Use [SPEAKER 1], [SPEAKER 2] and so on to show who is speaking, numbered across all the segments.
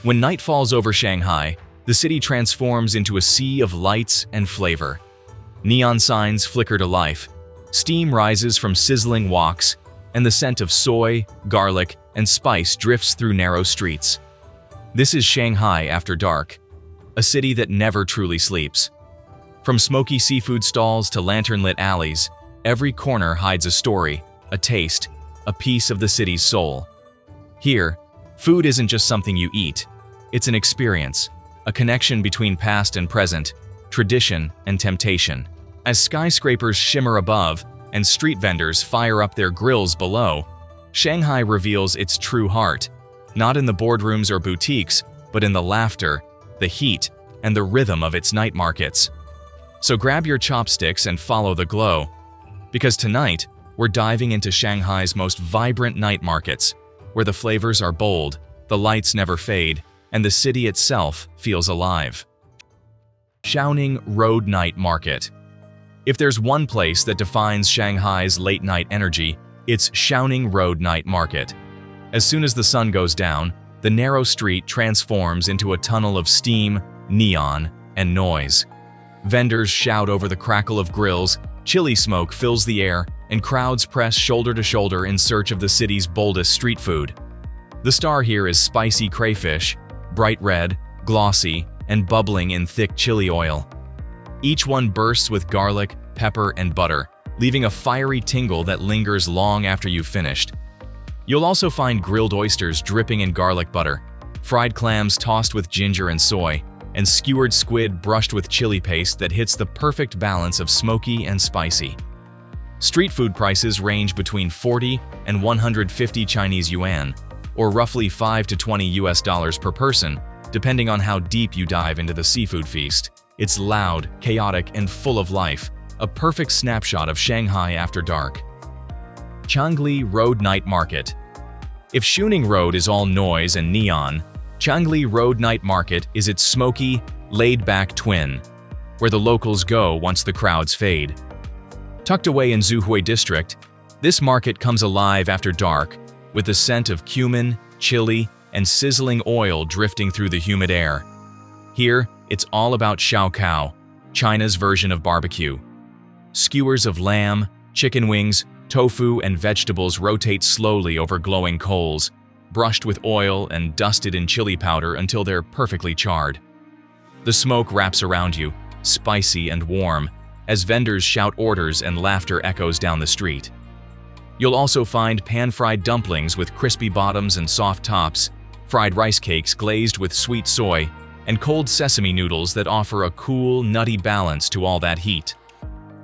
[SPEAKER 1] When night falls over Shanghai, the city transforms into a sea of lights and flavor. Neon signs flicker to life, steam rises from sizzling woks, and the scent of soy, garlic, and spice drifts through narrow streets. This is Shanghai after dark, a city that never truly sleeps. From smoky seafood stalls to lantern-lit alleys, every corner hides a story, a taste, a piece of the city's soul. Here, food isn't just something you eat. It's an experience, a connection between past and present, tradition and temptation. As skyscrapers shimmer above and street vendors fire up their grills below, Shanghai reveals its true heart, not in the boardrooms or boutiques, but in the laughter, the heat, and the rhythm of its night markets. So grab your chopsticks and follow the glow, because tonight we're diving into Shanghai's most vibrant night markets, where the flavors are bold, the lights never fade, and the city itself feels alive. Xiaoning Road Night Market. If there's one place that defines Shanghai's late-night energy, it's Xiaoning Road Night Market. As soon as the sun goes down, the narrow street transforms into a tunnel of steam, neon, and noise. Vendors shout over the crackle of grills, chili smoke fills the air, and crowds press shoulder to shoulder in search of the city's boldest street food. The star here is spicy crayfish, bright red, glossy, and bubbling in thick chili oil. Each one bursts with garlic, pepper, and butter, leaving a fiery tingle that lingers long after you've finished. You'll also find grilled oysters dripping in garlic butter, fried clams tossed with ginger and soy, and skewered squid brushed with chili paste that hits the perfect balance of smoky and spicy. Street food prices range between 40 and 150 Chinese yuan, or roughly $5 to $20 per person, depending on how deep you dive into the seafood feast. It's loud, chaotic, and full of life, a perfect snapshot of Shanghai after dark. Changgli Road Night Market. If Xiaoning Road is all noise and neon, Changgli Road Night Market is its smoky, laid-back twin, where the locals go once the crowds fade. Tucked away in Zuhui District, this market comes alive after dark, with the scent of cumin, chili, and sizzling oil drifting through the humid air. Here, it's all about xiaokao, China's version of barbecue. Skewers of lamb, chicken wings, tofu, and vegetables rotate slowly over glowing coals, brushed with oil and dusted in chili powder until they're perfectly charred. The smoke wraps around you, spicy and warm, as vendors shout orders and laughter echoes down the street. You'll also find pan-fried dumplings with crispy bottoms and soft tops, fried rice cakes glazed with sweet soy, and cold sesame noodles that offer a cool, nutty balance to all that heat.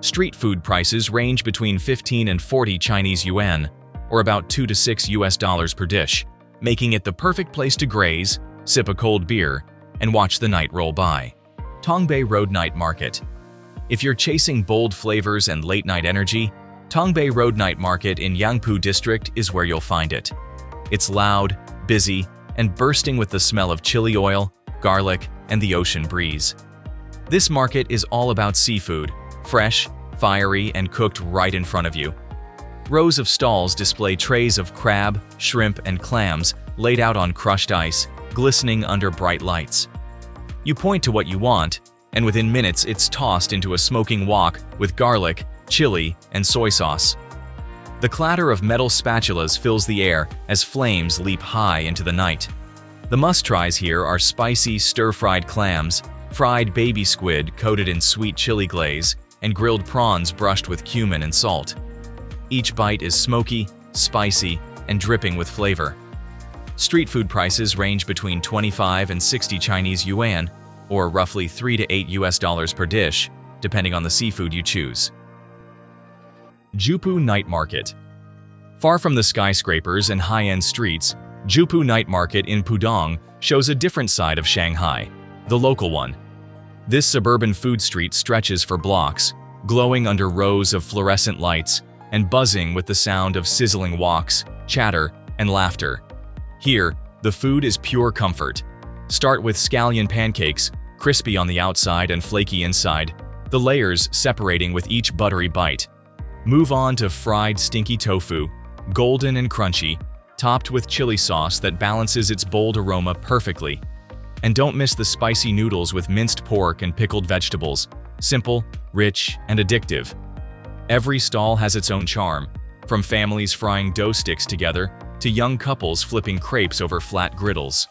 [SPEAKER 1] Street food prices range between 15 and 40 Chinese yuan, or about $2 to $6 per dish, making it the perfect place to graze, sip a cold beer, and watch the night roll by. Tongbei Road Night Market. If you're chasing bold flavors and late-night energy, Tongbei Road Night Market in Yangpu District is where you'll find it. It's loud, busy, and bursting with the smell of chili oil, garlic, and the ocean breeze. This market is all about seafood, fresh, fiery, and cooked right in front of you. Rows of stalls display trays of crab, shrimp, and clams laid out on crushed ice, glistening under bright lights. You point to what you want, and within minutes it's tossed into a smoking wok with garlic, chili, and soy sauce. The clatter of metal spatulas fills the air as flames leap high into the night. The must-tries here are spicy stir-fried clams, fried baby squid coated in sweet chili glaze, and grilled prawns brushed with cumin and salt. Each bite is smoky, spicy, and dripping with flavor. Street food prices range between 25 and 60 Chinese yuan, or roughly $3 to $8 per dish, depending on the seafood you choose. Jupu Night Market. Far from the skyscrapers and high-end streets, Jupu Night Market in Pudong shows a different side of Shanghai, the local one. This suburban food street stretches for blocks, glowing under rows of fluorescent lights and buzzing with the sound of sizzling woks, chatter, and laughter. Here, the food is pure comfort. Start with scallion pancakes, crispy on the outside and flaky inside, the layers separating with each buttery bite. Move on to fried stinky tofu, golden and crunchy, topped with chili sauce that balances its bold aroma perfectly. And don't miss the spicy noodles with minced pork and pickled vegetables. Simple, rich, and addictive. Every stall has its own charm, from families frying dough sticks together to young couples flipping crepes over flat griddles.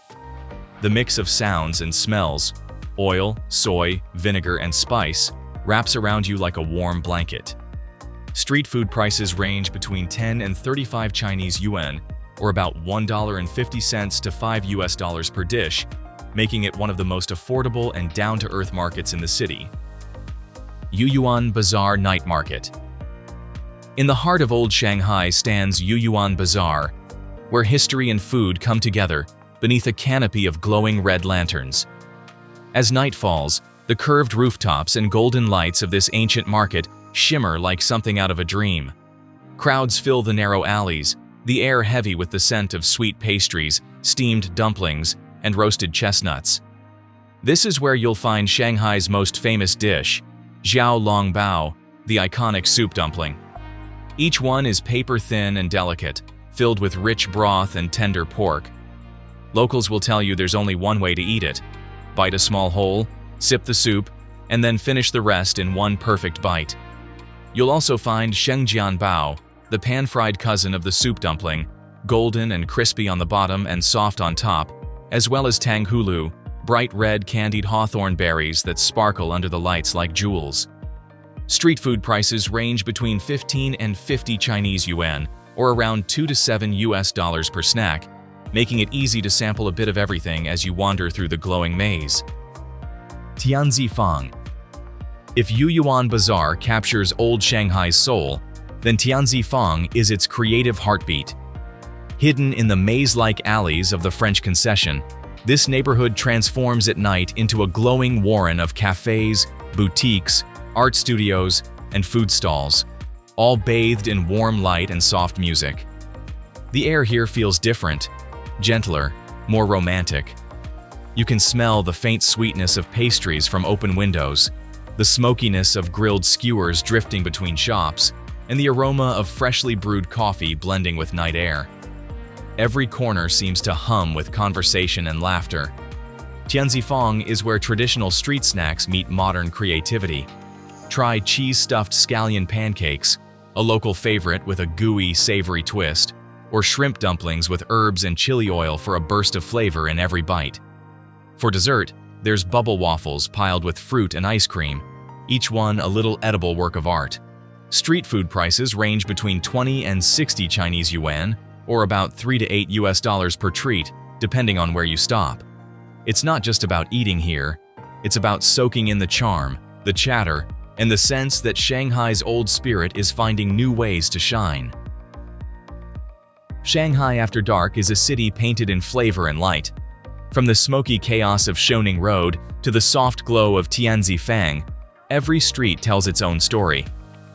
[SPEAKER 1] The mix of sounds and smells, oil, soy, vinegar, and spice, wraps around you like a warm blanket. Street food prices range between 10 and 35 Chinese yuan, or about $1.50 to $5 per dish, making it one of the most affordable and down-to-earth markets in the city. Yuyuan Bazaar Night Market. In the heart of Old Shanghai stands Yuyuan Bazaar, where history and food come together beneath a canopy of glowing red lanterns. As night falls, the curved rooftops and golden lights of this ancient market shimmer like something out of a dream. Crowds fill the narrow alleys, the air heavy with the scent of sweet pastries, steamed dumplings, and roasted chestnuts. This is where you'll find Shanghai's most famous dish, Xiao Long Bao, the iconic soup dumpling. Each one is paper-thin and delicate, filled with rich broth and tender pork. Locals will tell you there's only one way to eat it. Bite a small hole, sip the soup, and then finish the rest in one perfect bite. You'll also find Shengjian Bao, the pan-fried cousin of the soup dumpling, golden and crispy on the bottom and soft on top, as well as Tanghulu, bright red candied hawthorn berries that sparkle under the lights like jewels. Street food prices range between 15 and 50 Chinese yuan, or around $2 to $7 per snack, making it easy to sample a bit of everything as you wander through the glowing maze. Tianzifang. If Yuyuan Bazaar captures old Shanghai's soul, then Tianzifang is its creative heartbeat. Hidden in the maze-like alleys of the French Concession, this neighborhood transforms at night into a glowing warren of cafes, boutiques, art studios, and food stalls, all bathed in warm light and soft music. The air here feels different, gentler, more romantic. You can smell the faint sweetness of pastries from open windows, the smokiness of grilled skewers drifting between shops, and the aroma of freshly brewed coffee blending with night air. Every corner seems to hum with conversation and laughter. Tianzifang is where traditional street snacks meet modern creativity. Try cheese-stuffed scallion pancakes, a local favorite with a gooey, savory twist, or shrimp dumplings with herbs and chili oil for a burst of flavor in every bite. For dessert, there's bubble waffles piled with fruit and ice cream, each one a little edible work of art. Street food prices range between 20 and 60 Chinese yuan, or about $3 to $8 per treat, depending on where you stop. It's not just about eating here, it's about soaking in the charm, the chatter, and the sense that Shanghai's old spirit is finding new ways to shine. Shanghai After Dark is a city painted in flavor and light. From the smoky chaos of Shoning Road to the soft glow of Tianzifang, every street tells its own story,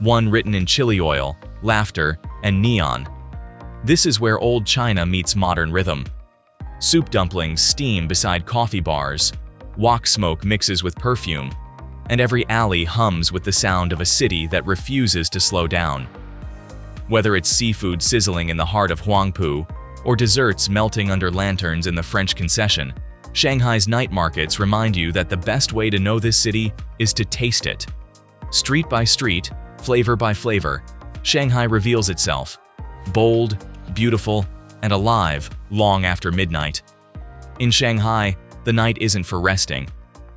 [SPEAKER 1] one written in chili oil, laughter, and neon. This is where old China meets modern rhythm. Soup dumplings steam beside coffee bars, wok smoke mixes with perfume, and every alley hums with the sound of a city that refuses to slow down. Whether it's seafood sizzling in the heart of Huangpu, or desserts melting under lanterns in the French Concession, Shanghai's night markets remind you that the best way to know this city is to taste it. Street by street, flavor by flavor, Shanghai reveals itself, bold, beautiful, and alive long after midnight. In Shanghai, the night isn't for resting.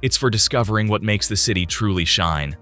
[SPEAKER 1] It's for discovering what makes the city truly shine.